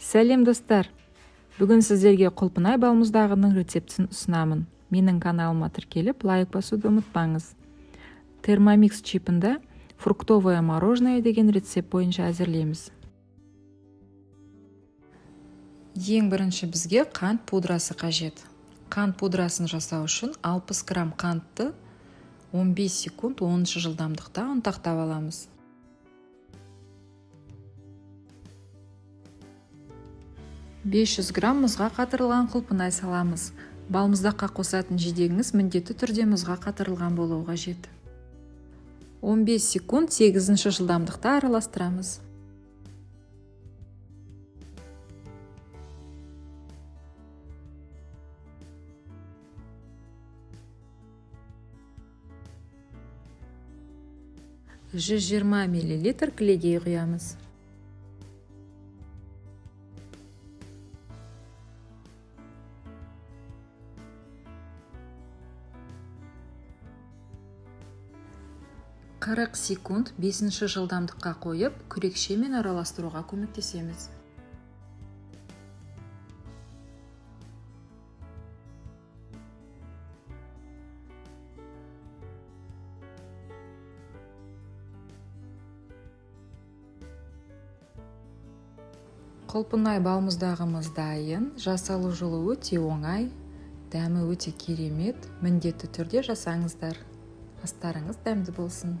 Сәлем достар! Бүгін сіздерге құлпынай балмұздағының рецептісін ұсынамын. Менің каналыма тіркеліп, лайк басуды ұмытпаңыз. Термомикс чипында фруктовое мороженое деген рецепт бойынша әзірлейміз. Ең бірінші бізге қант пудрасы қажет. Қант пудрасын жасау үшін 60 грамм қантты 15 секунд 10 жылдамдықта ұнтақтап аламыз. «500 грамм мұзға қатырылған құлпынай саламыз. Балмұздаққа қосатын жидегіңіз міндетті түрде мұзға қатырылған болуы қажет. 15 секунд 8 жылдамдықта араластырамыз. «120 мл кілегей құямыз. «40 секунд 5 жылдамдыққа қойып, күрекшемен араластыруға көмектесеміз. Құлпынай балмұздағымыз дайын, жасалу жолы өте оңай, дәмі өте керемет, міндетті түрде жасаңыздар. Астарыңыз дәмді болсын.